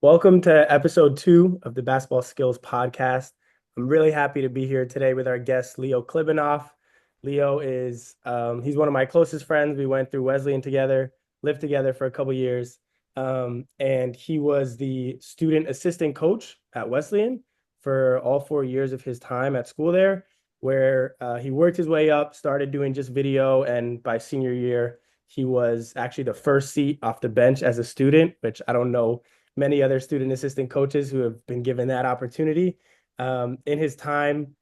Welcome to episode 2 of the Basketball Skills Podcast. I'm really happy to be here today with our guest, Leo Clibanoff. Leo is he's one of my closest friends. We went through Wesleyan together, lived together for a couple years. And he was the student assistant coach at Wesleyan for all 4 years of his time at school there, where he worked his way up, started doing just video, and by senior year, he was actually the first seat off the bench as a student, which I don't know many other student assistant coaches who have been given that opportunity. In his time,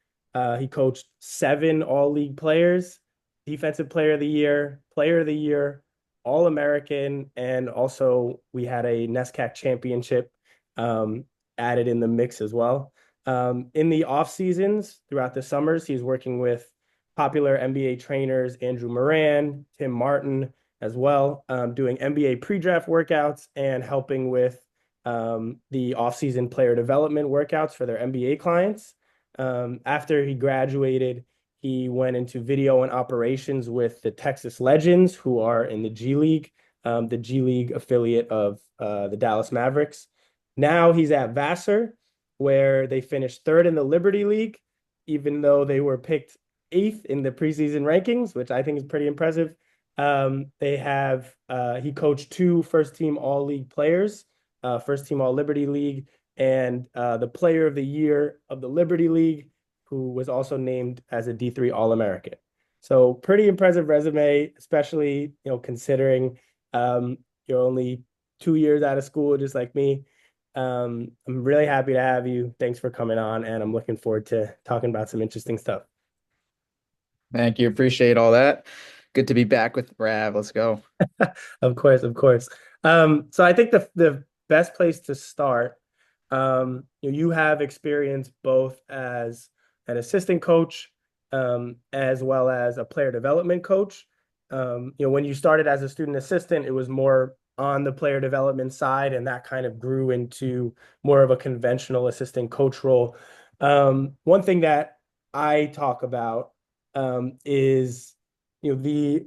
he coached 7 all-league players, defensive player of the year, all-American, and also we had a NESCAC championship um, added in the mix as well. In the off seasons, throughout the summers, he's working with popular NBA trainers Andrew Moran, Tim Martin, as well, doing NBA pre-draft workouts and helping with the off-season player development workouts for their NBA clients. After he graduated, he went into video and operations with the Texas Legends, who are in the G League affiliate of the Dallas Mavericks. Now he's at Vassar, where they finished third in the Liberty League, even though they were picked eighth in the preseason rankings, which I think is pretty impressive. He coached 2 first team all league players, first team all Liberty League, and the player of the year of the Liberty League, who was also named as a D3 All American. So pretty impressive resume, especially considering you're only 2 years out of school, just like me. I'm really happy to have you. Thanks for coming on, and I'm looking forward to talking about some interesting stuff. Thank you. Appreciate all that. Good to be back with Rav. Let's go. Of course, of course. So I think the best place to start, you have experience both as an assistant coach, as well as a player development coach. When you started as a student assistant, it was more on the player development side, and that kind of grew into more of a conventional assistant coach role. One thing that I talk about is the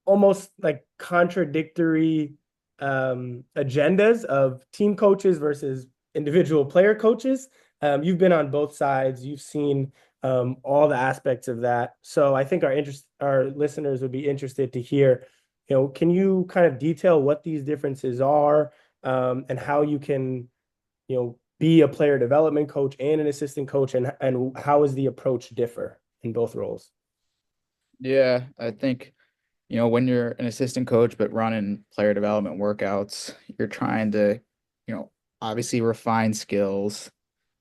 almost like contradictory agendas of team coaches versus individual player coaches. You've been on both sides. You've seen all the aspects of that. So I think our listeners would be interested to hear, can you kind of detail what these differences are, and how you can, be a player development coach and an assistant coach, and how is the approach differ in both roles? Yeah, I think, when you're an assistant coach but running player development workouts, you're trying to, you know, obviously refine skills,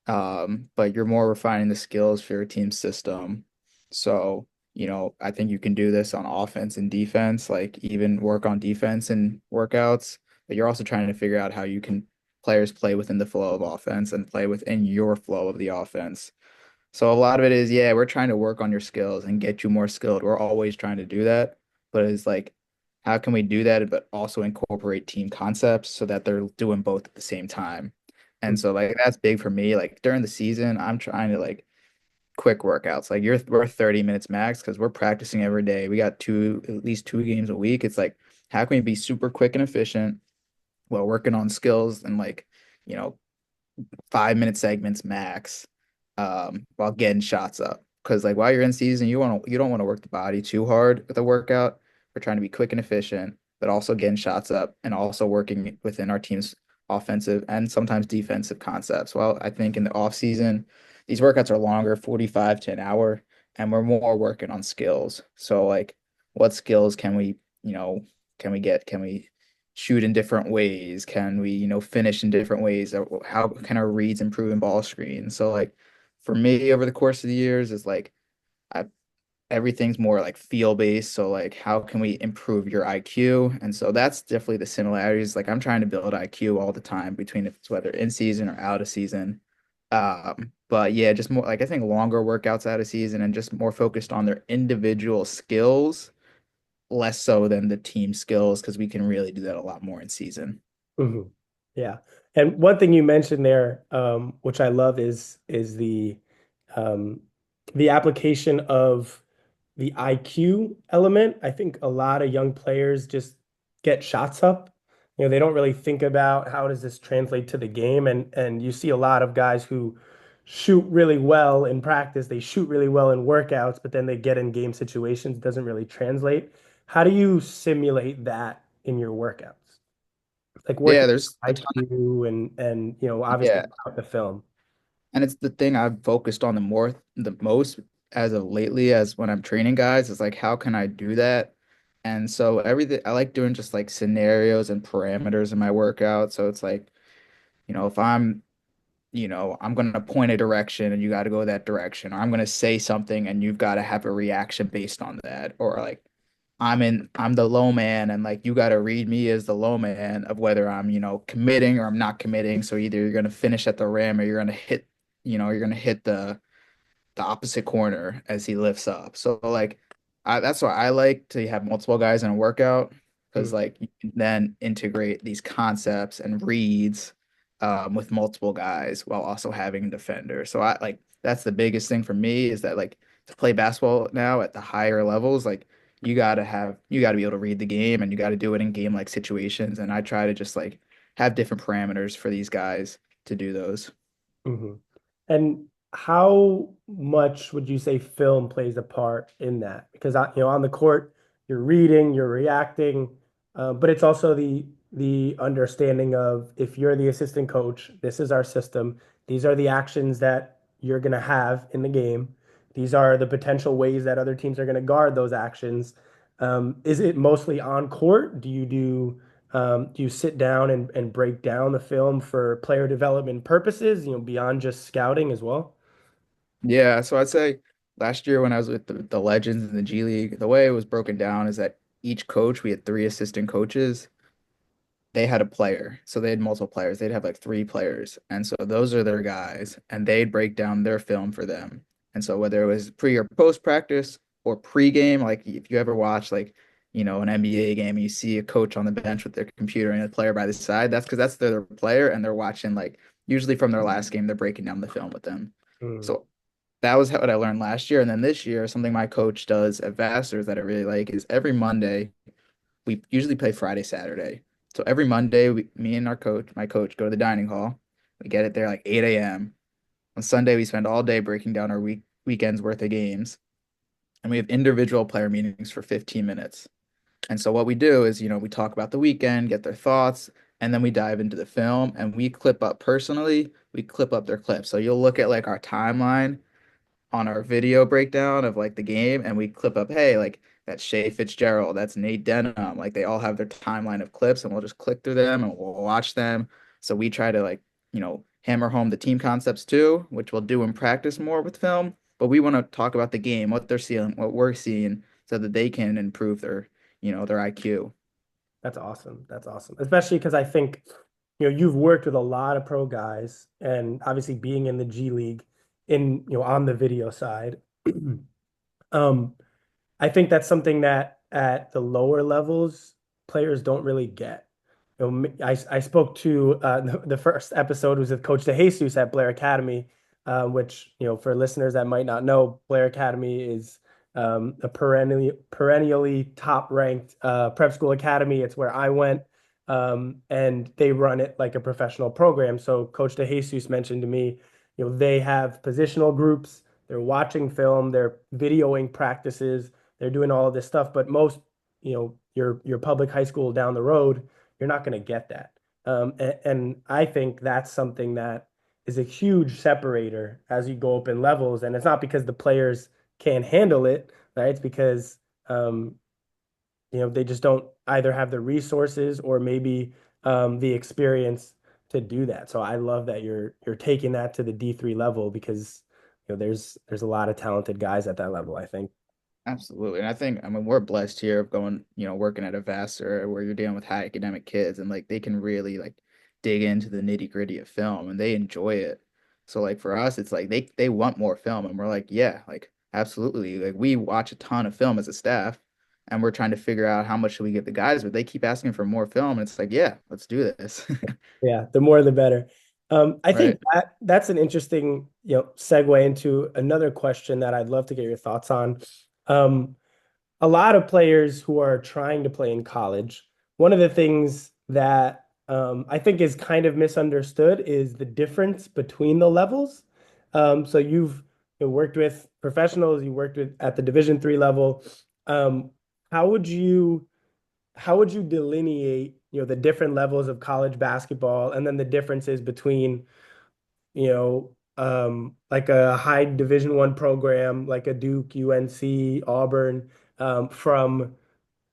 but you're more refining the skills for your team system. So, I think you can do this on offense and defense, like even work on defense and workouts, but you're also trying to figure out how you can players play within the flow of offense and play within your flow of the offense. So a lot of it is, yeah, we're trying to work on your skills and get you more skilled. We're always trying to do that. But it's like, how can we do that, but also incorporate team concepts so that they're doing both at the same time? And so like that's big for me. Like during the season, I'm trying to like quick workouts. Like we're 30 minutes max because we're practicing every day. We got at least 2 games a week. It's like, how can we be super quick and efficient while working on skills and like, you know, 5 minute segments max, while getting shots up. Because like while you're in season, you don't want to work the body too hard with a workout. We're trying to be quick and efficient, but also getting shots up and also working within our team's offensive and sometimes defensive concepts. Well, I think in the off season, these workouts are longer, 45 to an hour, and we're more working on skills. So like what skills can we, can we get? Can we shoot in different ways? Can we, finish in different ways? How can our reads improve in ball screens? So like for me over the course of the years is like I everything's more like feel based. So like how can we improve your IQ? And so that's definitely the similarities. Like I'm trying to build IQ all the time between if it's whether in season or out of season. But yeah, just more like I think longer workouts out of season and just more focused on their individual skills, less so than the team skills, because we can really do that a lot more in season. Mhm. Yeah. And one thing you mentioned there, which I love is um, the application of the IQ element. I think a lot of young players just get shots up. they don't really think about how does this translate to the game. And you see a lot of guys who shoot really well in practice, they shoot really well in workouts, but then they get in game situations, it doesn't really translate. How do you simulate that in your workouts? Like Yeah, working there's a ton. IQ and obviously Yeah, about the film. and it's the thing I've focused on the most as of lately as when I'm training guys is like how can I do that? And so everything I like doing just like scenarios and parameters in my workout. So it's like, if I'm going to point a direction and you got to go that direction, or I'm going to say something and you've got to have a reaction based on that, or like I'm the low man and like you got to read me as the low man of whether I'm, committing or I'm not committing. So either you're going to finish at the rim or you're going to hit the opposite corner as he lifts up. So like that's why I like to have multiple guys in a workout because Mm, like you can then integrate these concepts and reads with multiple guys while also having a defender. So I like that's the biggest thing for me is that like to play basketball now at the higher levels, like you gotta be able to read the game and you got to do it in game like situations. And I try to just like have different parameters for these guys to do those. mhm. And how much would you say film plays a part in that? Because on the court, you're reading, you're reacting, but it's also the understanding of if you're the assistant coach, this is our system. These are the actions that you're going to have in the game. These are the potential ways that other teams are going to guard those actions. Is it mostly on court? Do you sit down and break down the film for player development purposes, beyond just scouting as well? Yeah, so I'd say last year when I was with the Legends in the G League, the way it was broken down is that each coach, we had three assistant coaches. They had a player. So they had multiple players. They'd have like three players. And so those are their guys, and they'd break down their film for them. And so whether it was pre or post practice or pre-game, like if you ever watch like, an NBA game and you see a coach on the bench with their computer and a player by the side, that's because that's their player and they're watching like usually from their last game, they're breaking down the film with them. Mm, So that was what I learned last year. And then this year, something my coach does at Vassars that I really like is every Monday, we usually play Friday, Saturday. So every Monday, me and my coach, go to the dining hall. We get it there like 8 a.m. On Sunday, we spend all day breaking down our weekend's worth of games. And we have individual player meetings for 15 minutes. And so what we do is, we talk about the weekend, get their thoughts, and then we dive into the film and we clip up personally, we clip up their clips. So you'll look at like our timeline on our video breakdown of like the game and we clip up, hey, like that's Shay Fitzgerald, that's Nate Denham. Like they all have their timeline of clips and we'll just click through them and we'll watch them. So we try to like, hammer home the team concepts too, which we'll do in practice more with film. But we want to talk about the game, what they're seeing, what we're seeing, so that they can improve their IQ. that's awesome. That's awesome. Especially because I think, you've worked with a lot of pro guys and obviously being in the G League on the video side. Um, I think that's something that at the lower levels, players don't really get. I spoke to the first episode was with Coach DeJesus at Blair Academy, which, for listeners that might not know, Blair Academy is a perennially top ranked prep school academy. It's where I went, and they run it like a professional program. So Coach DeJesus mentioned to me, they have positional groups, they're watching film, they're videoing practices, they're doing all of this stuff. But most, your public high school down the road, you're not going to get that. And I think that's something that is a huge separator as you go up in levels. And it's not because the players can't handle it, right? It's because um, they just don't either have the resources or maybe the experience to do that. So I love that you're taking that to the D3 level because there's a lot of talented guys at that level, I think. Absolutely. And I mean, we're blessed here of going, working at a Vassar where you're dealing with high academic kids and like they can really like dig into the nitty-gritty of film and they enjoy it. So like for us, it's like they want more film and we're like, yeah, like absolutely. Like we watch a ton of film as a staff and we're trying to figure out how much should we give the guys, but they keep asking for more film and it's like, yeah, let's do this. Yeah, the more the better. I Right. think that's an interesting, segue into another question that I'd love to get your thoughts on. Um, a lot of players who are trying to play in college, one of the things that I think is kind of misunderstood is the difference between the levels. So worked with professionals, you worked with at the Division 3 level. Um, how would you how would you delineate, the different levels of college basketball and then the differences between, like a high Division 1 program like a Duke, UNC, Auburn, from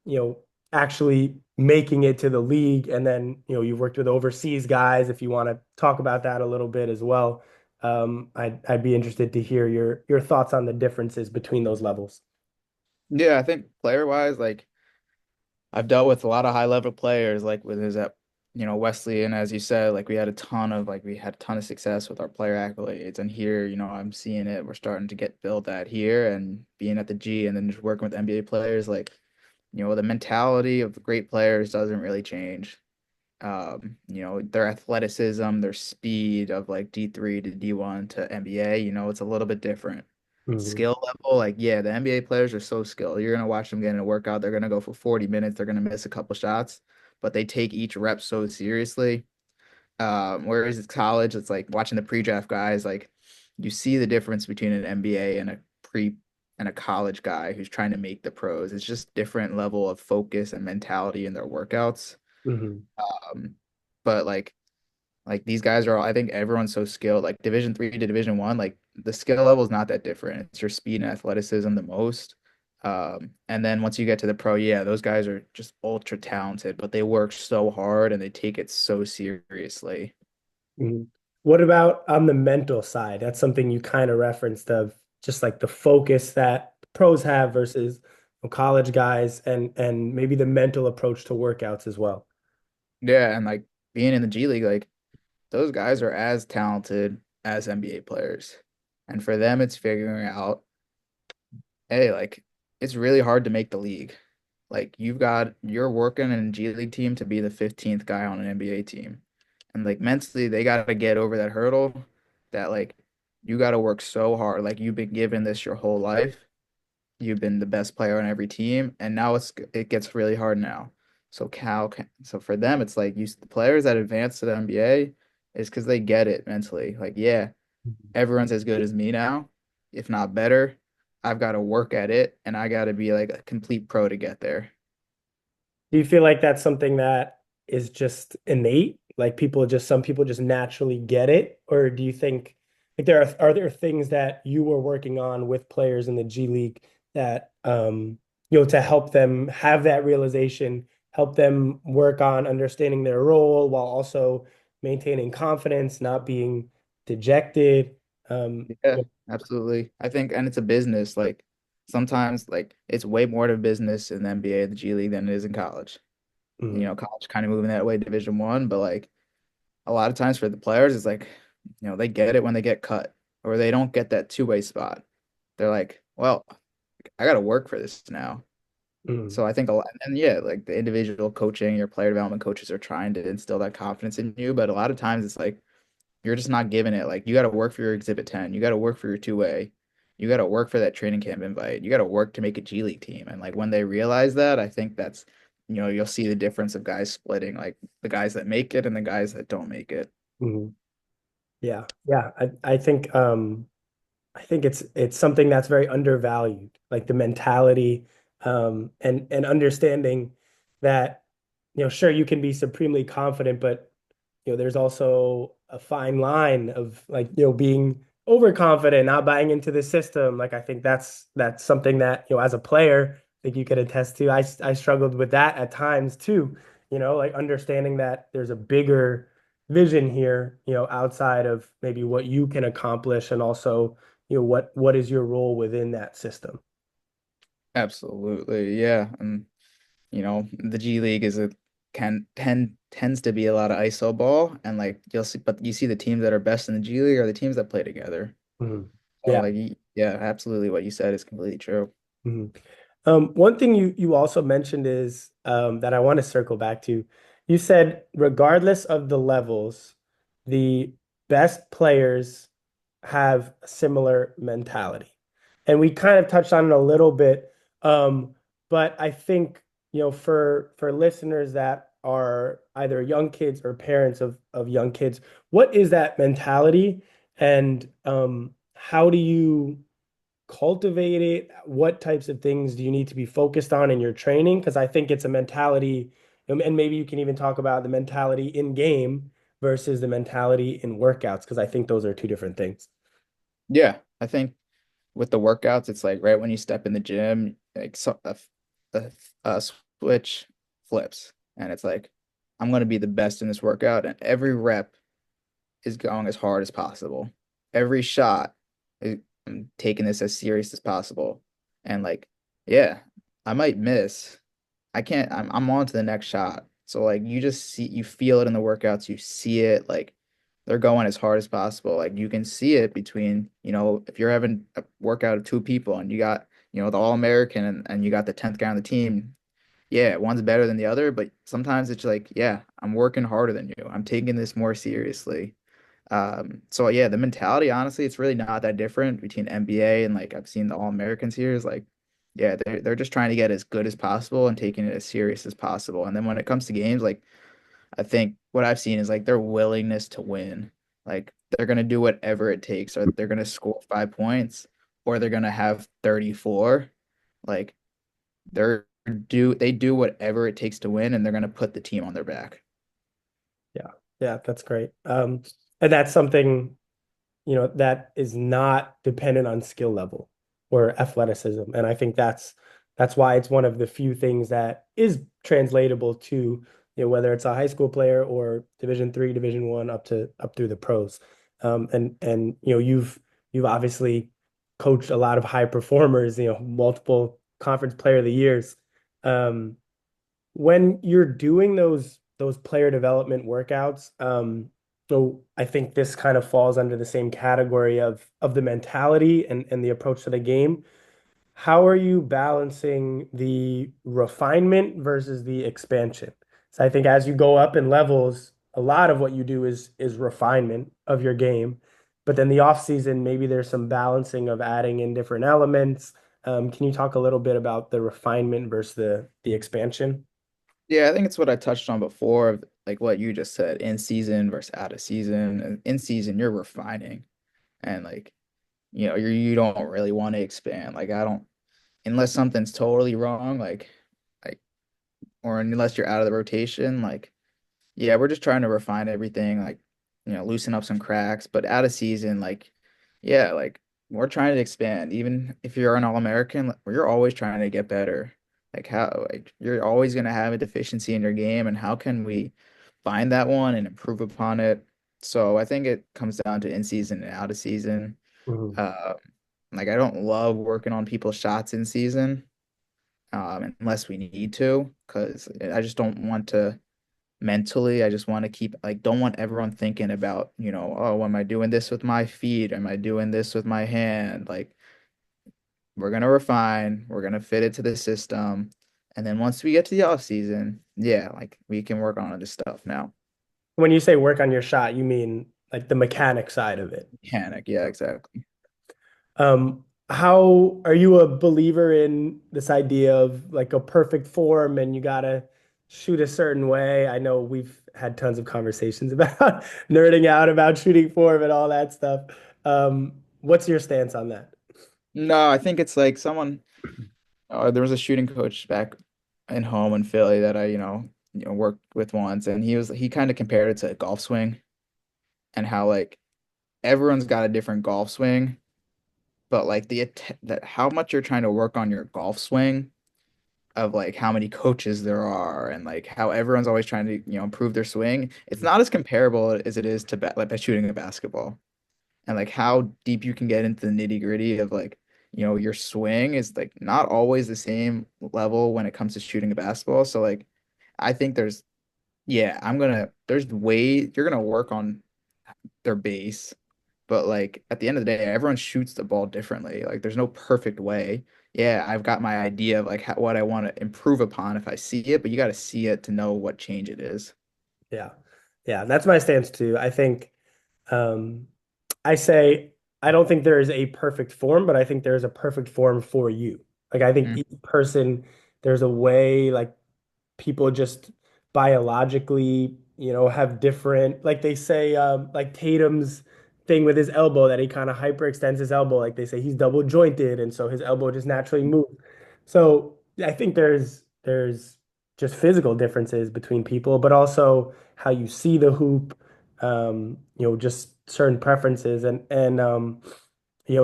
you know, actually making it to the league. And then, you've worked with overseas guys. If you want to talk about that a little bit as well, I'd be interested to hear your thoughts on the differences between those levels. Yeah, I think player wise, like I've dealt with a lot of high level players, like with his at Wesley, and as you said, like we had a ton of success with our player accolades, and here, I'm seeing it. We're starting to get built at here, and being at the G, and then just working with NBA players, like the mentality of the great players doesn't really change. Their athleticism, their speed of like D3 to D1 to NBA, it's a little bit different. Hmm. Skill level, like yeah, the NBA players are so skilled. You're gonna watch them get in a workout, they're gonna go for 40 minutes, they're gonna miss a couple shots, but they take each rep so seriously. Whereas it's college, it's like watching the pre-draft guys, like you see the difference between an NBA and a pre and a college guy who's trying to make the pros. It's just different level of focus and mentality in their workouts. Hmm. Um, but like these guys are all, I think everyone's so skilled. Like Division 3 to Division 1, like the skill level is not that different. It's your speed and athleticism the most. And then once you get to the pro, yeah, those guys are just ultra talented, but they work so hard and they take it so seriously. Hmm. What about on the mental side? That's something you kind of referenced of just like the focus that pros have versus college guys and maybe the mental approach to workouts as well. Yeah, and like being in the G League, like those guys are as talented as NBA players. And for them, it's figuring out, hey, like it's really hard to make the league. Like you're working in a G League team to be the 15th guy on an NBA team. And like mentally, they got to get over that hurdle that like you got to work so hard. Like you've been given this your whole life. You've been the best player on every team, and now it gets really hard now. So for them, it's like the players that advance to the NBA is because they get it mentally. Like, yeah, everyone's as good as me now, if not better. I've got to work at it, and I got to be like a complete pro to get there. Do you feel like that's something that is just innate? Like some people just naturally get it? Or do you think like are there things that you were working on with players in the G League that to help them have that realization, help them work on understanding their role while also maintaining confidence, not being dejected? Yeah, absolutely. I think, and it's a business. Like sometimes, like it's way more to business in the NBA, the G League, than it is in college. Mhm. College kind of moving that way, Division 1, but like a lot of times for the players, it's like, they get it when they get cut or they don't get that two-way spot. They're like, well, I got to work for this now. Mhm. So I think a lot, and yeah, like the individual coaching, your player development coaches are trying to instill that confidence in you, but a lot of times it's like you're just not giving it. Like you got to work for your Exhibit 10, you got to work for your two-way, you got to work for that training camp invite, you got to work to make a G League team. And like when they realize that, I think that's, you'll see the difference of guys splitting, like the guys that make it and the guys that don't make it. Mhm. Yeah. Yeah. I think it's something that's very undervalued, like the mentality, and understanding that, sure, you can be supremely confident, but there's also a fine line of like, being overconfident, not buying into the system. Like I think that's something that, as a player, I think you could attest to. I struggled with that at times too, like understanding that there's a bigger vision here, outside of maybe what you can accomplish and also, what is your role within that system. Absolutely. Yeah. And the G League is a tends to be a lot of ISO ball, and like you'll see, but you see the teams that are best in the G League are the teams that play together. Mhm. So Yeah. like yeah, absolutely what you said is completely true. Mhm. One thing you also mentioned is that I want to circle back to. You said regardless of the levels, the best players have a similar mentality. And we kind of touched on it a little bit. But I think, for listeners that are either young kids or parents of young kids. What is that mentality, and how do you cultivate it? What types of things do you need to be focused on in your training? Because I think it's a mentality, and maybe you can even talk about the mentality in game versus the mentality in workouts, because I think those are two different things. Yeah, I think with the workouts, it's like right when you step in the gym, like a, a switch flips, and it's like I'm gonna be the best in this workout, and every rep is going as hard as possible. Every shot, I'm taking this as serious as possible, and like, yeah, I might miss. I can't. I'm on to the next shot. So like, you just see, you feel it in the workouts. You see it like they're going as hard as possible. Like you can see it between, if you're having a workout of two people and you got, the All-American and you got the 10th guy on the team. Yeah, one's better than the other, but sometimes it's like, yeah, I'm working harder than you. I'm taking this more seriously. So yeah, the mentality, honestly, it's really not that different between NBA and like I've seen the All-Americans here is like, yeah, they're just trying to get as good as possible and taking it as serious as possible. And then when it comes to games, like I think what I've seen is like their willingness to win. Like they're gonna do whatever it takes, or they're gonna score 5 points, or they're gonna have 34. Like they do whatever it takes to win, and they're gonna put the team on their back. Yeah, yeah, that's great. And that's something, that is not dependent on skill level or athleticism. And I think that's why it's one of the few things that is translatable to, whether it's a high school player or Division 3, Division 1, up through the pros. And you've obviously coached a lot of high performers, multiple conference player of the years. Um, when you're doing those player development workouts, so I think this kind of falls under the same category of the mentality and the approach to the game. How are you balancing the refinement versus the expansion? So I think as you go up in levels, a lot of what you do is refinement of your game. But then the off season, maybe there's some balancing of adding in different elements. Can you talk a little bit about the refinement versus the expansion? Yeah, I think it's what I touched on before, like what you just said, in season versus out of season. And in season, you're refining, and like you don't really want to expand. Like I don't, unless something's totally wrong, like or unless you're out of the rotation, like yeah, we're just trying to refine everything, like loosen up some cracks. But out of season, like yeah, like we're trying to expand. Even if you're an All-American, you're always trying to get better. Like you're always gonna have a deficiency in your game, and how can we find that one and improve upon it? So I think it comes down to in season and out of season. Mhm. Uh, like I don't love working on people's shots in season, unless we need to, because I just don't want to mentally. I just want to keep like don't want everyone thinking about, oh, am I doing this with my feet? Am I doing this with my hand? Like we're gonna refine, we're gonna fit it to the system. And then once we get to the off season, yeah, like we can work on this stuff now. When you say work on your shot, you mean like the mechanic side of it. Mechanic, yeah, exactly. How are you a believer in this idea of like a perfect form and you gotta shoot a certain way? I know we've had tons of conversations about nerding out about shooting form and all that stuff. What's your stance on that? No, I think it's like someone there was a shooting coach back in home in Philly that I, worked with once, and he kind of compared it to a golf swing and how like everyone's got a different golf swing, but like that how much you're trying to work on your golf swing of like how many coaches there are and like how everyone's always trying to, improve their swing. It's not as comparable as it is to like by shooting a basketball and like how deep you can get into the nitty-gritty of like, your swing is like not always the same level when it comes to shooting a basketball. So like I think yeah, there's way you're gonna work on their base, but like at the end of the day, everyone shoots the ball differently. Like there's no perfect way. Yeah, I've got my idea of like what I want to improve upon if I see it, but you got to see it to know what change it is. Yeah. Yeah, that's my stance too. I think um I say I don't think there is a perfect form, but I think there is a perfect form for you. Like I think Mm. each person, there's a way like people just biologically, have different, like they say, like Tatum's thing with his elbow that he kind of hyperextends his elbow. Like they say he's double jointed, and so his elbow just naturally moves. So I think there's just physical differences between people, but also how you see the hoop, just certain preferences and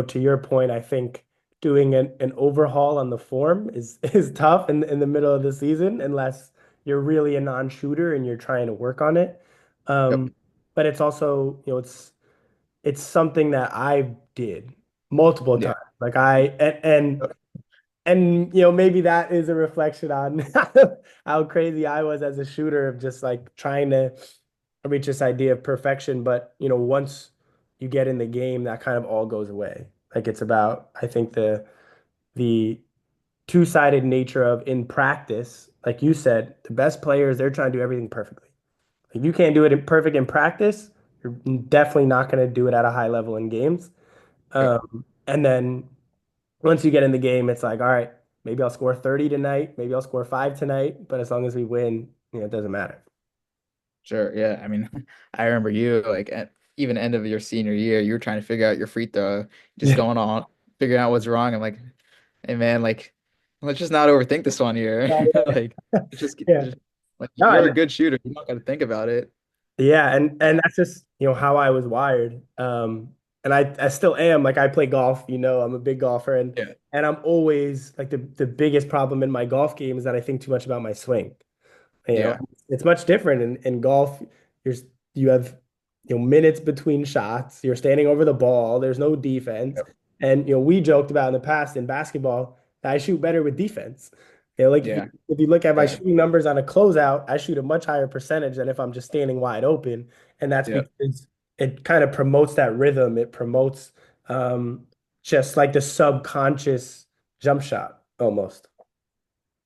to your point, I think doing an overhaul on the form is tough in the middle of the season unless you're really a non-shooter and you're trying to work on it. Yep. But it's also, it's something that I did multiple Yeah. times. Like I and maybe that is a reflection on how crazy I was as a shooter of just like trying to reach this idea of perfection. But once you get in the game, that kind of all goes away. Like it's about, I think the two-sided nature of in practice, like you said, the best players, they're trying to do everything perfectly. If you can't do it perfect in practice, you're definitely not going to do it at a high level in games. Yep. And then once you get in the game, it's like, all right, maybe I'll score 30 tonight, maybe I'll score five tonight, but as long as we win, it doesn't matter. Sure. Yeah. I mean, I remember you like at even end of your senior year, you were trying to figure out your free throw, just Yeah. going on, figuring out what's wrong. I'm like, hey man, like let's just not overthink this one here. Like Yeah. just like No, you're a and good shooter. You don't got to think about it. yeah, and Uh, that's just, how I was wired. And I still am. Like I play golf, I'm a big golfer yeah. and I'm always like the biggest problem in my golf game is that I think too much about my swing. You know, Yeah. it's much different in golf. You're you have minutes between shots. You're standing over the ball. There's no defense. Yep. And we joked about in the past in basketball that I shoot better with defense. Like Yeah. if you look at my Yeah. shooting numbers on a closeout, I shoot a much higher percentage than if I'm just standing wide open. And that's Yeah. because it kind of promotes that rhythm. It promotes um, just like the subconscious jump shot almost.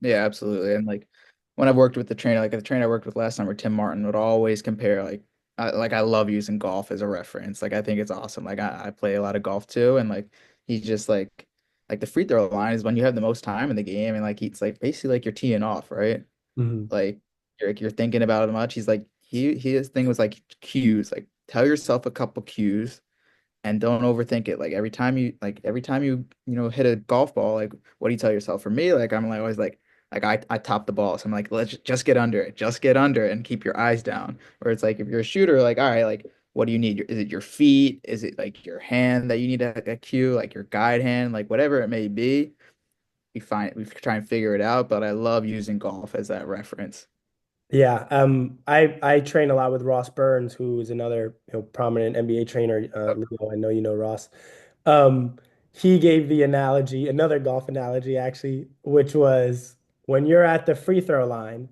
Yeah, absolutely. And like when I've worked with the trainer, like the trainer I worked with last summer, Tim Martin, would always compare I love using golf as a reference. Like I think it's awesome. Like I play a lot of golf too, and like he's just like the free throw line is when you have the most time in the game, and like he's like basically like you're teeing off, right? Mhm. Like you're thinking about it much. He's like his thing was like cues, like tell yourself a couple cues and don't overthink it. Like every time you know hit a golf ball, like what do you tell yourself? For me, like I'm like always like I top the ball. So I'm like, let's just get under it. Just get under it and keep your eyes down. Where it's like if you're a shooter, like, all right, like what do you need? Is it your feet? Is it like your hand that you need a cue, like your guide hand, like whatever it may be? We try and figure it out, but I love using golf as that reference. Yeah, I train a lot with Ross Burns, who is another prominent NBA trainer. Leo, I know you know Ross. Um, he gave the analogy, another golf analogy actually, which was when you're at the free throw line,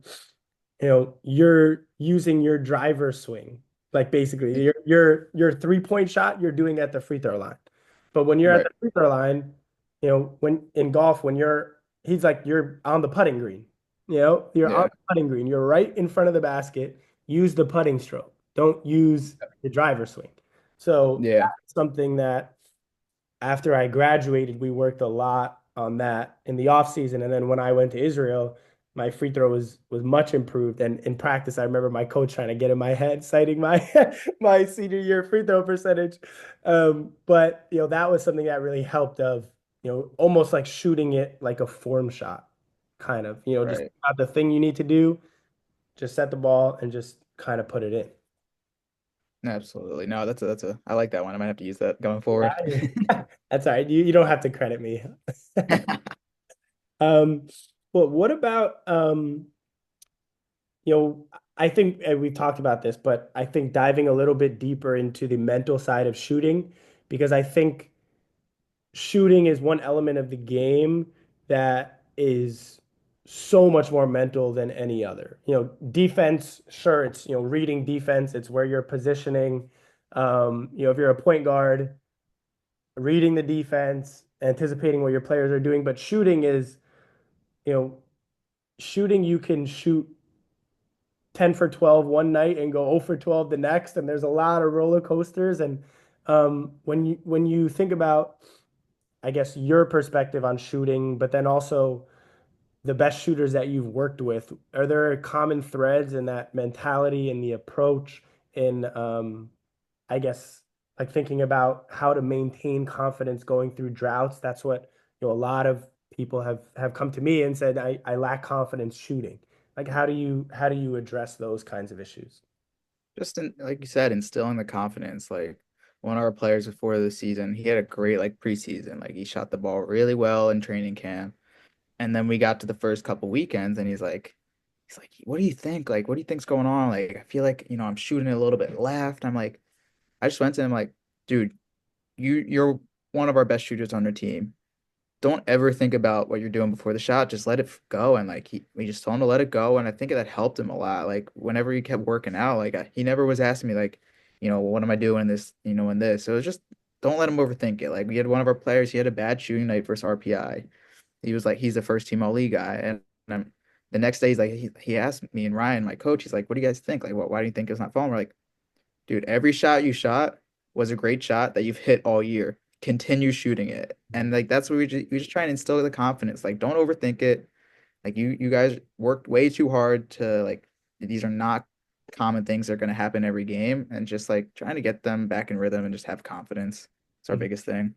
you're using your driver swing. Like basically, your 3-point shot you're doing at the free throw line. But when you're at Right. the free throw line, when in golf, he's like you're on the putting green. You're on Yeah. the putting green. You're right in front of the basket. Use the putting stroke. Don't use the driver swing. So Yeah. that's something that after I graduated, we worked a lot on that in the off season. And then when I went to Israel, my free throw was much improved. And in practice, I remember my coach trying to get in my head, citing my my senior year free throw percentage. But that was something that really helped of, almost like shooting it like a form shot, kind of, just Right. about the thing you need to do, just set the ball and just kind of put it in. Absolutely. No, that's a I like that one. I might have to use that going forward. That's all right. You don't have to credit me. Um, but what about I think we've talked about this, but I think diving a little bit deeper into the mental side of shooting, because I think shooting is one element of the game that is so much more mental than any other. Defense, sure, it's reading defense, it's where you're positioning. If you're a point guard, reading the defense, anticipating what your players are doing, but shooting is, you know, shooting you can shoot 10 for 12 one night and go 0 for 12 the next. And there's a lot of roller coasters. And when you think about, I guess, your perspective on shooting, but then also the best shooters that you've worked with, are there common threads in that mentality and the approach in I guess like thinking about how to maintain confidence going through droughts? That's what, a lot of people have come to me and said I lack confidence shooting. Like how do you address those kinds of issues? Just like you said, instilling the confidence. Like one of our players before the season, he had a great like preseason. Like he shot the ball really well in training camp. And then we got to the first couple weekends and he's like, what do you think? Like, what do you think's going on? Like, I feel like, I'm shooting a little bit left. I just went to him like, dude, you're one of our best shooters on our team. Don't ever think about what you're doing before the shot. Just let it go. And like we just told him to let it go. And I think that helped him a lot. Like whenever he kept working out, like he never was asking me like, what am I doing in this, in this. So it was just don't let him overthink it. Like we had one of our players, he had a bad shooting night versus RPI. He was like, he's the first team all league guy. And I'm, the next day he's like, he asked me and Ryan, my coach, he's like, what do you guys think? Like, why do you think it's not falling? We're like, dude, every shot you shot was a great shot that you've hit all year. Continue shooting it. And like that's what we just try and instill the confidence. Like don't overthink it. Like you guys worked way too hard to like these are not common things that are gonna happen every game and just like trying to get them back in rhythm and just have confidence. It's our Mhm. biggest thing.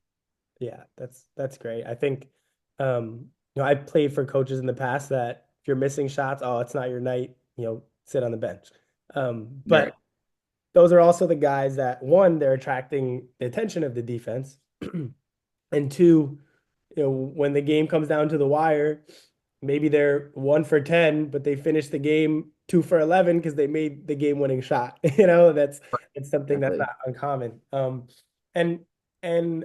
Yeah, that's great. I think I've played for coaches in the past that if you're missing shots, oh, it's not your night, sit on the bench. But Right. those are also the guys that one, they're attracting the attention of the defense. And two, when the game comes down to the wire, maybe they're 1 for 10, but they finish the game 2 for 11 because they made the game-winning shot. That's it's something that's Exactly. not uncommon. And and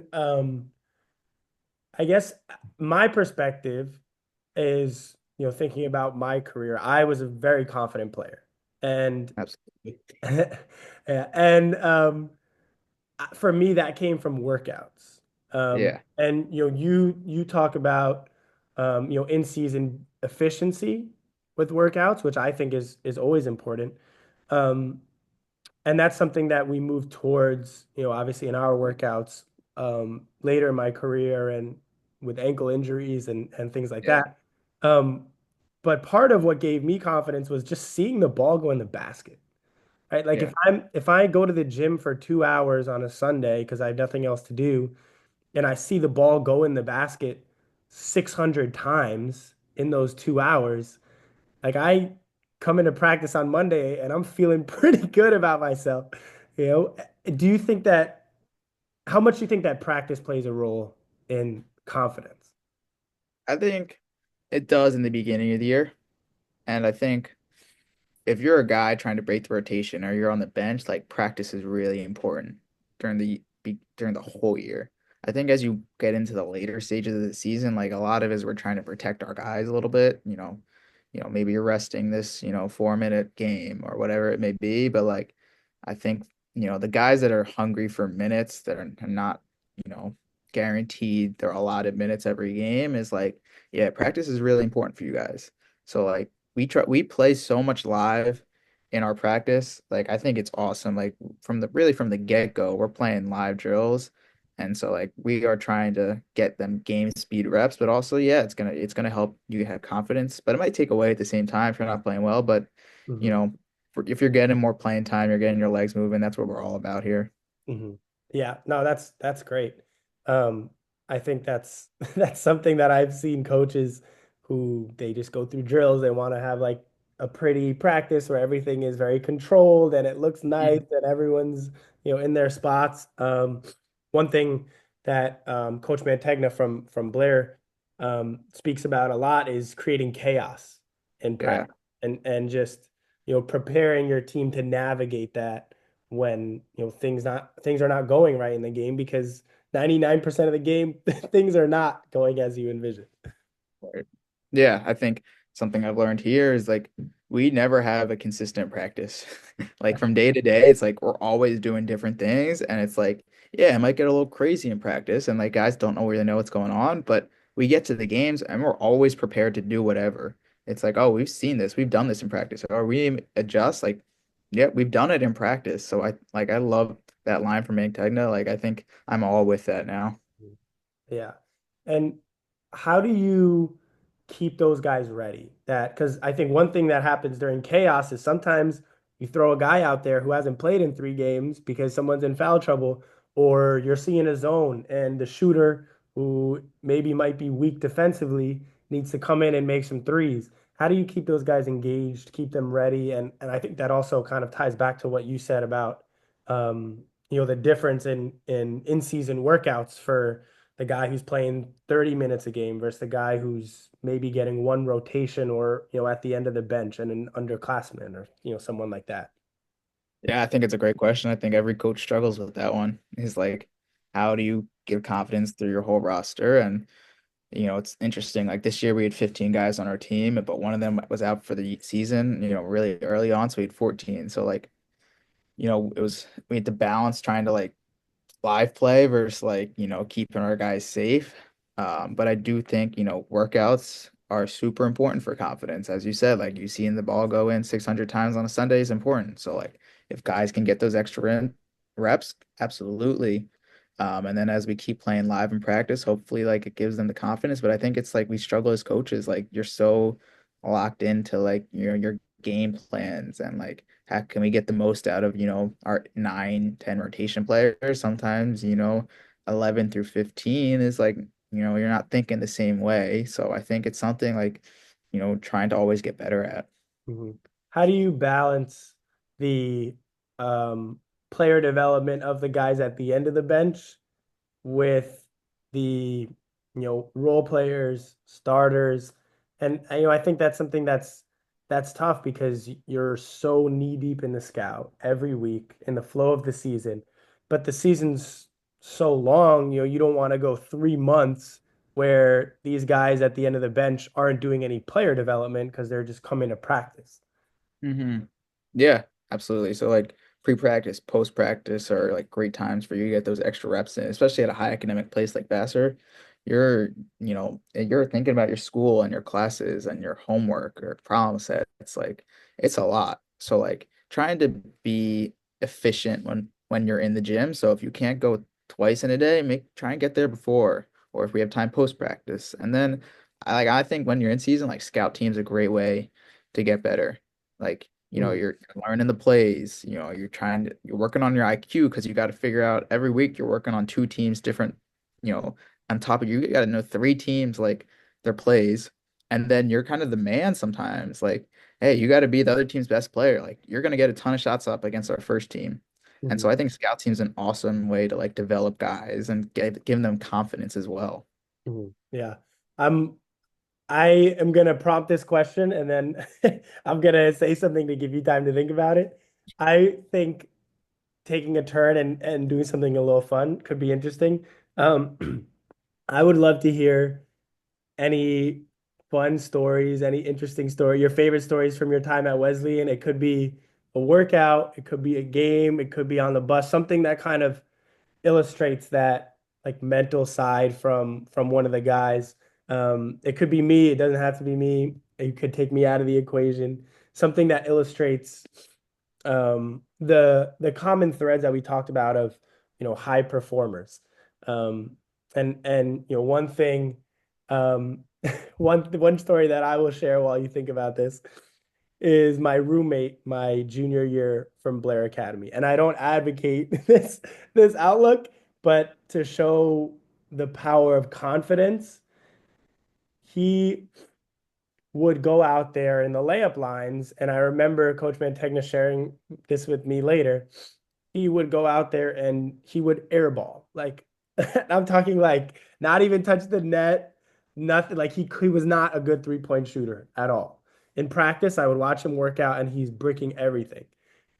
I guess my perspective is, thinking about my career, I was a very confident player. And Absolutely. and for me, that came from workouts. Yeah. And you talk about in season efficiency with workouts, which I think is always important. Um, and that's something that we move towards, obviously in our workouts later in my career and with ankle injuries and things like Yeah. that. Um, but part of what gave me confidence was just seeing the ball go in the basket. Right? Like Yeah. if I go to the gym for 2 hours on a Sunday because I have nothing else to do, and I see the ball go in the basket 600 times in those 2 hours, like I come into practice on Monday and I'm feeling pretty good about myself. You know, do you think that how much do you think that practice plays a role in confidence? I think it does in the beginning of the year. And I think if you're a guy trying to break the rotation or you're on the bench, like practice is really important during the whole year. I think as you get into the later stages of the season, like a lot of it is we're trying to protect our guys a little bit, maybe you're resting this, 4 minute game or whatever it may be. But like I think, the guys that are hungry for minutes that are not, you know, guaranteed their allotted minutes every game is like, yeah, practice is really important for you guys. So like we play so much live in our practice. Like I think it's awesome. Like from the get-go, we're playing live drills. And so like we are trying to get them game speed reps, but also yeah, it's gonna help you have confidence, but it might take away at the same time if you're not playing well. But you Mhm. know, if you're getting more playing time, you're getting your legs moving, that's what we're all about here. Mhm. Yeah, no, that's great. Um, I think that's that's something that I've seen coaches who they just go through drills. They want to have like a pretty practice where everything is very controlled and it looks nice Mhm. and everyone's in their spots. One thing that Coach Mantegna from Blair speaks about a lot is creating chaos in Yeah. practice and just preparing your team to navigate that when things are not going right in the game because 99% of the game things are not going as you envision. Right. Yeah, I think something I've learned here is like we never have a consistent practice. Like from day to day, it's like we're always doing different things, and it's like, yeah, it might get a little crazy in practice, and like guys don't know really know what's going on, but we get to the games and we're always prepared to do whatever. It's like, oh, we've seen this, we've done this in practice, or we adjust. Like, yeah, we've done it in practice. So I love that line from Tegna. Like I think I'm all with that now. Yeah. And how do you keep those guys ready? That because I think one thing that happens during chaos is sometimes you throw a guy out there who hasn't played in 3 games because someone's in foul trouble, or you're seeing a zone and the shooter who maybe might be weak defensively needs to come in and make some threes. How do you keep those guys engaged, keep them ready? And I think that also kind of ties back to what you said about the difference in season workouts for the guy who's playing 30 minutes a game versus the guy who's maybe getting one rotation or, at the end of the bench and an underclassman or, someone like that. Yeah, I think it's a great question. I think every coach struggles with that one. Is like, how do you give confidence through your whole roster? And it's interesting. Like this year, we had 15 guys on our team, but one of them was out for the season. Really early on, so we had 14. So like, it was we had to balance trying to like live play versus like, keeping our guys safe. But I do think, workouts are super important for confidence. As you said, like you seeing the ball go in 600 times on a Sunday is important. So like if guys can get those reps, absolutely. And then as we keep playing live in practice, hopefully like it gives them the confidence. But I think it's like we struggle as coaches, like you're so locked into like your game plans and like how can we get the most out of, our 9, 10 rotation players? Sometimes, 11 through 15 is like, you're not thinking the same way. So I think it's something like, trying to always get better at. Mhm. How do you balance the um, player development of the guys at the end of the bench with the role players, starters, and I think that's something that's tough because you're so knee deep in the scout every week in the flow of the season, but the season's so long, you don't want to go 3 months where these guys at the end of the bench aren't doing any player development because they're just coming to practice. Yeah, absolutely. So like pre-practice, post-practice are like great times for you to get those extra reps in, especially at a high academic place like Vassar. You're thinking about your school and your classes and your homework or problem sets. Like it's a lot. So like trying to be efficient when you're in the gym. So if you can't go twice in a day, try and get there before, or if we have time post-practice. And then I think when you're in season, like scout team's a great way to get better. Like, Mm, you're learning the plays, you're working on your IQ because you got to figure out every week you're working on 2 teams different, on top of you got to know 3 teams like their plays. And then you're kind of the man sometimes. Like, hey, you got to be the other team's best player. Like, you're going to get a ton of shots up against our first team. And so mhm, I think scout team's an awesome way to like develop guys and give them confidence as well. mhm. Yeah. I'm I am gonna prompt this question and then I'm gonna say something to give you time to think about it. I think taking a turn and doing something a little fun could be interesting. I would love to hear any fun stories, any interesting story, your favorite stories from your time at Wesleyan. It could be a workout, it could be a game, it could be on the bus, something that kind of illustrates that like mental side from one of the guys. It could be me. It doesn't have to be me. You could take me out of the equation. Something that illustrates the common threads that we talked about of high performers. Um, and one thing, um, one story that I will share while you think about this is my roommate my junior year from Blair Academy. And I don't advocate this outlook, but to show the power of confidence, he would go out there in the layup lines. And I remember Coach Mantegna sharing this with me later. He would go out there and he would airball. Like I'm talking like not even touch the net, nothing. Like he was not a good 3-point shooter at all. In practice, I would watch him work out and he's bricking everything.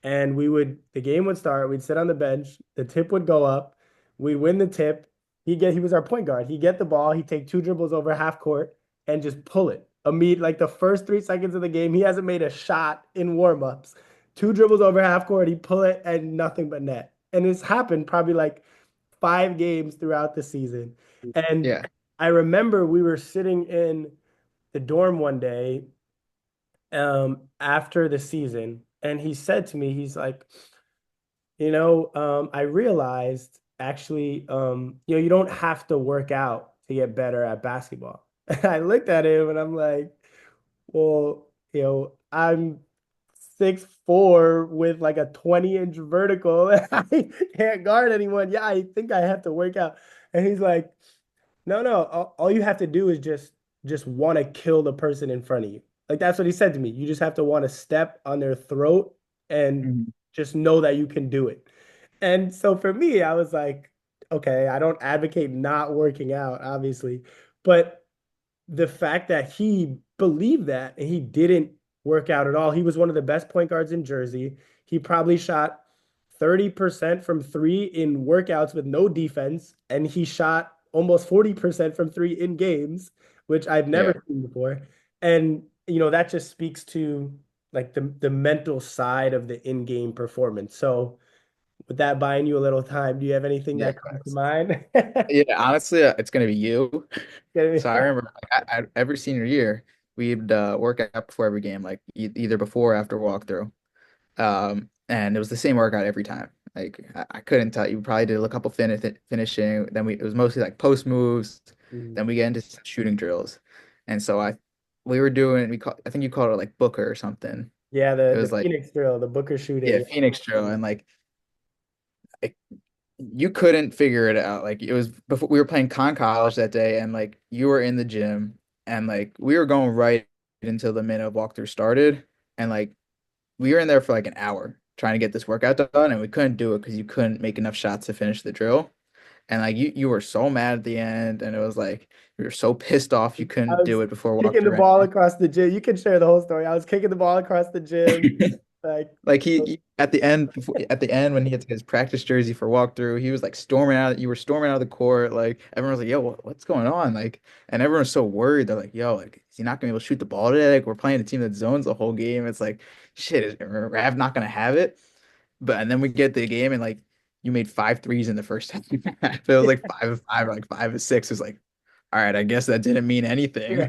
And the game would start, we'd sit on the bench, the tip would go up, we'd win the tip. He was our point guard. He'd get the ball, he'd take 2 dribbles over half court and just pull it. Like the first 3 seconds of the game, he hasn't made a shot in warmups. 2 dribbles over half court, he pull it and nothing but net. And it's happened probably like 5 games throughout the season. And Yeah. I remember we were sitting in the dorm one day after the season, and he said to me, he's like, I realized actually, you don't have to work out to get better at basketball. I looked at him and I'm like, well, I'm 6'4" with like a 20-inch vertical. I can't guard anyone. Yeah, I think I have to work out. And he's like, no, no, all you have to do is just want to kill the person in front of you. Like that's what he said to me. You just have to want to step on their throat and Mhm. just know that you can do it. And so for me, I was like, okay, I don't advocate not working out, obviously, but the fact that he believed that and he didn't work out at all. He was one of the best point guards in Jersey. He probably shot 30% from three in workouts with no defense, and he shot almost 40% from three in games, which I've Yeah. never seen before. And that just speaks to like the mental side of the in-game performance. So with that buying you a little time, do you have anything Yeah, that comes to facts. mind? Yeah, honestly, it's gonna be you. So I remember every senior year we'd work out before every game, like either before or after walkthrough. And it was the same workout every time. Like I couldn't tell you. We probably did a couple finishing. Then it was mostly like post moves. Mhm. Then we get into some shooting drills. And so we were doing I think you called it like Booker or something. Yeah, It the was like Phoenix drill, the Booker shooting. yeah, Yeah. Phoenix drill, and like you couldn't figure it out. Like it was before we were playing con college that day, and like you were in the gym, and like we were going right until the minute of walkthrough started, and like we were in there for like an hour trying to get this workout done, and we couldn't do it because you couldn't make enough shots to finish the drill. And like you were so mad at the end, and it was like you were so pissed off you I couldn't was do it before kicking the walkthrough ball ended. across the gym. You can share the whole story. I was kicking the ball across the gym. Like, Like at the end at the end when he had his practice jersey for walkthrough, he was like storming out. You were storming out of the court. Like everyone was like, "Yo, what's going on?" Like, and everyone was so worried. They're like, "Yo, like is he not gonna be able to shoot the ball today? Like we're playing a team that zones the whole game." It's like, shit, is Rav not gonna have it? But and then we get the game and like you made 5 threes in the first half. It was like 5 of 5 or like 5 of 6. It's like, all right, I guess that didn't mean anything. yeah.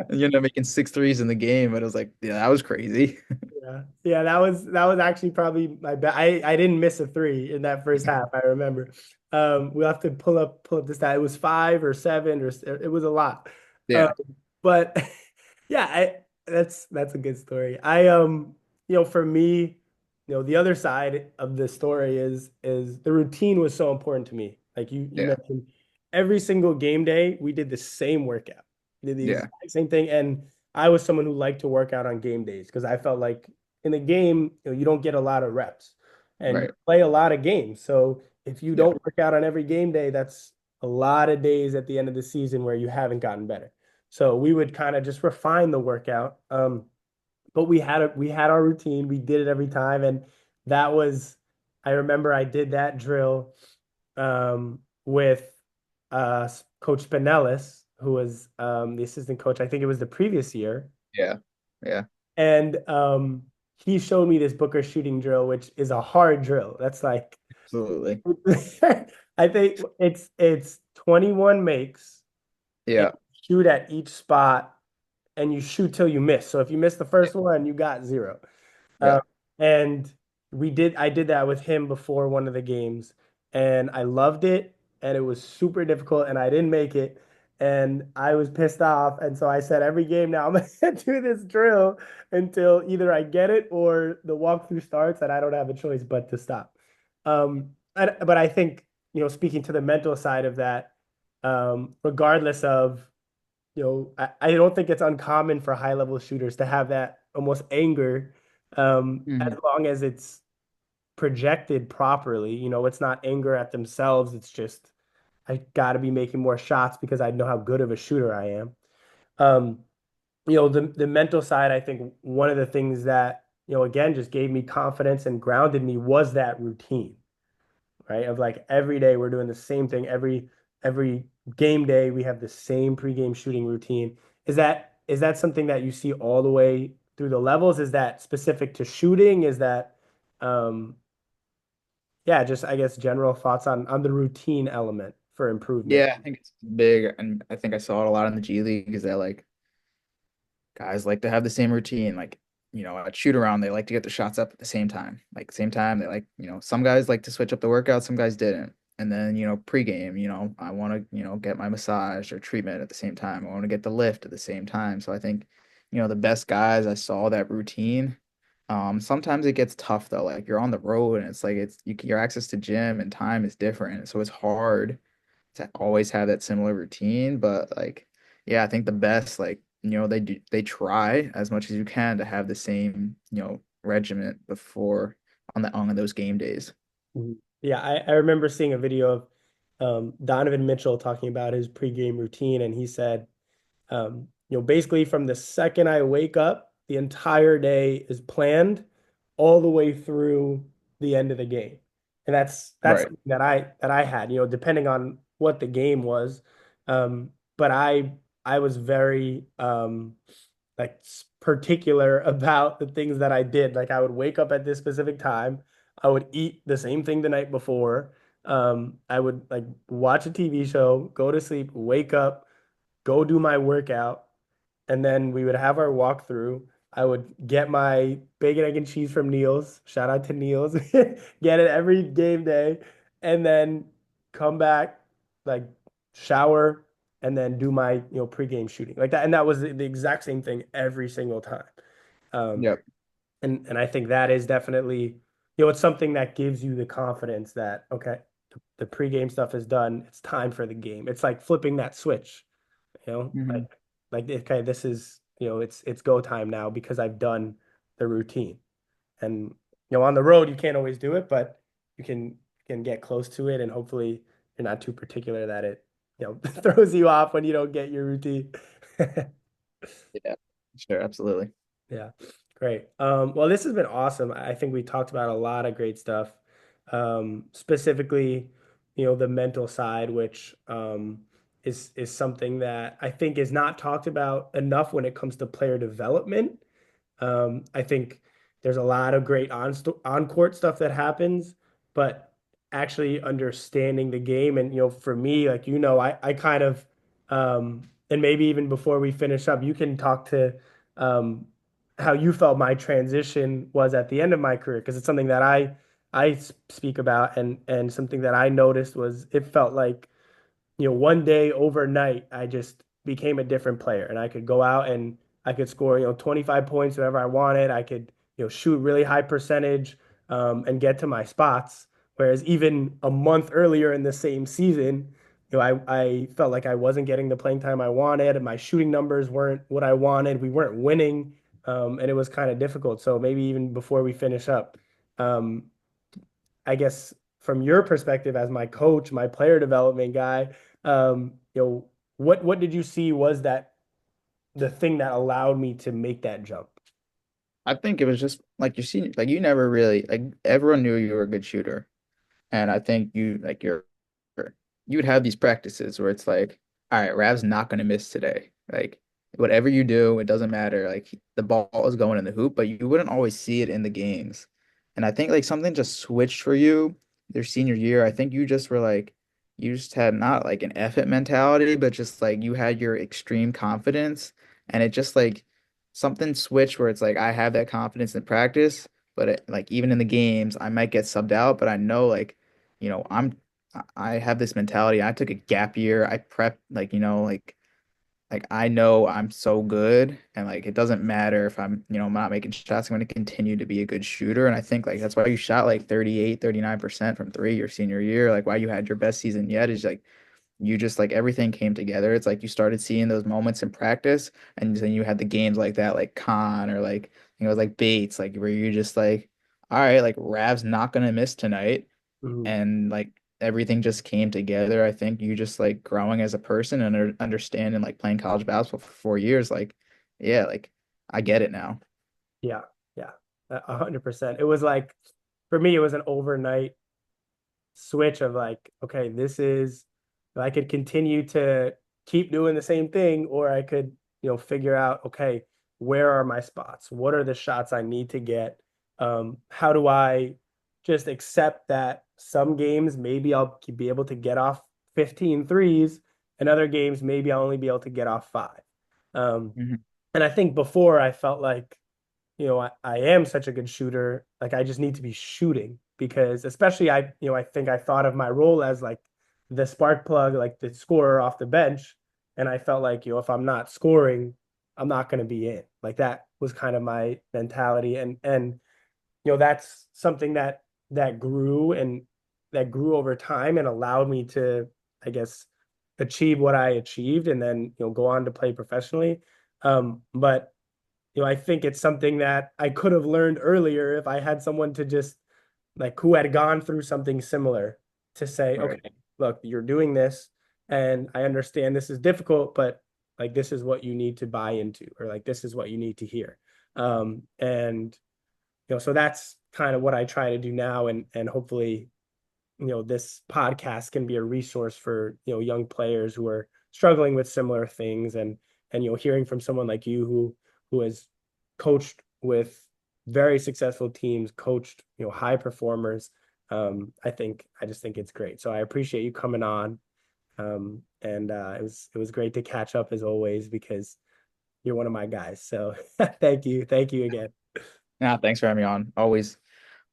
And you ended up making 6 threes in the game, but it was like, yeah, that was crazy. Yeah. Yeah, that was actually probably my best. I didn't miss a three in that first half, I remember. We'll have to pull up the stat. It was 5 or 7 or it was a lot. Um, Yeah, but yeah, that's a good story. For me, the other side of the story is the routine was so important to me. Like you yeah, mentioned, every single game day we did the same workout. We did the yeah, exact same thing, and I was someone who liked to work out on game days because I felt like in the game, you don't get a lot of reps and you right. play a lot of games. So if you Yeah, don't work out on every game day, that's a lot of days at the end of the season where you haven't gotten better. So we would kind of just refine the workout. But we had our routine. We did it every time, and that was I remember I did that drill with Coach Spinellis, who was the assistant coach. I think it was the previous year, yeah, yeah, and he showed me this Booker shooting drill, which is a hard drill. That's like absolutely. I think it's 21 makes and Yeah, shoot at each spot, and you shoot till you miss. So if you miss the yeah, first one, you got zero. yeah, And I did that with him before one of the games, and I loved it, and it was super difficult, and I didn't make it, and I was pissed off, and so I said every game now I'm gonna do this drill until either I get it or the walkthrough starts, and I don't have a choice but to stop. But I think speaking to the mental side of that, regardless of I don't think it's uncommon for high level shooters to have that almost anger, as hmm long as it's projected properly. It's not anger at themselves. It's just, I got to be making more shots because I know how good of a shooter I am. Um, the mental side, I think one of the things that, again, just gave me confidence and grounded me was that routine, right? Of like every day we're doing the same thing. Every game day we have the same pregame shooting routine. Is that something that you see all the way through the levels? Is that specific to shooting? Is that um yeah, just I guess general thoughts on the routine element for improvement. yeah. I think it's big, and I think I saw it a lot in the G League. Is that like guys like to have the same routine, like at shoot around they like to get the shots up at the same time, like same time they like some guys like to switch up the workout, some guys didn't. And then, pregame, I want to, get my massage or treatment at the same time. I want to get the lift at the same time. So I think, the best guys I saw that routine. Sometimes it gets tough though. Like you're on the road and it's like your access to gym and time is different. So it's hard to always have that similar routine. But like, yeah, I think the best, like, they try as much as you can to have the same, regiment before on those game days. Mhm. Yeah, I remember seeing a video of Donovan Mitchell talking about his pregame routine, and he said, basically from the second I wake up, the entire day is planned all the way through the end of the game. And that's Right. something that I had, depending on what the game was. But I was very like particular about the things that I did. Like I would wake up at this specific time. I would eat the same thing the night before. I would like watch a TV show, go to sleep, wake up, go do my workout, and then we would have our walkthrough. I would get my bacon, egg, and cheese from Neil's. Shout out to Neil's. Get it every game day, and then come back, like shower, and then do my pregame shooting like that. And that was the exact same thing every single time. Um, Yep. and I think that is definitely it's something that gives you the confidence that okay, the pregame stuff is done. It's time for the game. It's like flipping that switch you know, like Hmm. okay, this is, it's go time now because I've done the routine. And on the road you can't always do it, but you can get close to it and hopefully you're not too particular that it, throws you off when you don't get your routine. Yeah. Sure. Absolutely. Yeah, great. Well, this has been awesome. I think we talked about a lot of great stuff. Specifically, the mental side, which is something that I think is not talked about enough when it comes to player development. I think there's a lot of great on court stuff that happens, but actually understanding the game and for me, like I kind of and maybe even before we finish up, you can talk to um, how you felt my transition was at the end of my career because it's something that I speak about and something that I noticed was it felt like one day overnight, I just became a different player and I could go out and I could score, 25 points whenever I wanted. I could, shoot really high percentage and get to my spots. Whereas even a month earlier in the same season, I felt like I wasn't getting the playing time I wanted and my shooting numbers weren't what I wanted. We weren't winning and it was kind of difficult. So maybe even before we finish up, um, I guess from your perspective as my coach, my player development guy, what did you see was that the thing that allowed me to make that jump? I think it was just like you never really like everyone knew you were a good shooter. And I think you would have these practices where it's like, all right, Rav's not gonna miss today. Like whatever you do, it doesn't matter. Like the ball is going in the hoop, but you wouldn't always see it in the games. And I think like something just switched for you your senior year. I think you just were like you just had not like an effort mentality, but just like you had your extreme confidence. And it just like something switched where it's like I have that confidence in practice, but like even in the games, I might get subbed out, but I know like I have this mentality. I took a gap year. I prep like, like I know I'm so good and like it doesn't matter if I'm not making shots. I'm going to continue to be a good shooter. And I think like that's why you shot like 38, 39% from three your senior year. Like why you had your best season yet is like you just like everything came together. It's like you started seeing those moments in practice and then you had the games like that, like Con or like, like Bates, like where you just like, all right, like Rav's not going to miss tonight Mhm. and like everything just came together. I think you just like growing as a person and understanding like playing college basketball for 4 years, like yeah, like I get it now. Yeah, yeah, 100%. It was like for me, it was an overnight switch of like, okay, this is I could continue to keep doing the same thing, or I could, figure out, okay, where are my spots? What are the shots I need to get? How do I just accept that some games maybe I'll be able to get off 15 threes, and other games maybe I'll only be able to get off five. Um, Mhm. and I think before I felt like, I am such a good shooter, like I just need to be shooting. because especially I think I thought of my role as like the spark plug, like the scorer off the bench. And I felt like, if I'm not scoring, I'm not going to be in. Like that was kind of my mentality. And that's something that grew and that grew over time and allowed me to, I guess, achieve what I achieved and then, go on to play professionally. But I think it's something that I could have learned earlier if I had someone to just like who had gone through something similar to say, okay, Right. look, you're doing this and I understand this is difficult, but like this is what you need to buy into, or like this is what you need to hear. And so that's kind of what I try to do now. And hopefully, this podcast can be a resource for, young players who are struggling with similar things and hearing from someone like you who has coached with very successful teams, coached, high performers. I just think it's great. So I appreciate you coming on. And it was great to catch up as always because you're one of my guys. So thank you. Thank you again. Yeah, thanks for having me on. Always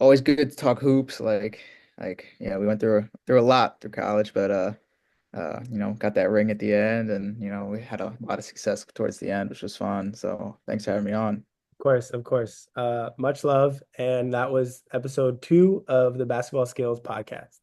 good to talk hoops. Yeah, we went through a lot through college, but got that ring at the end, and we had a lot of success towards the end, which was fun. So thanks for having me on. Of course, of course. Much love. And that was episode 2 of the Basketball Skills Podcast.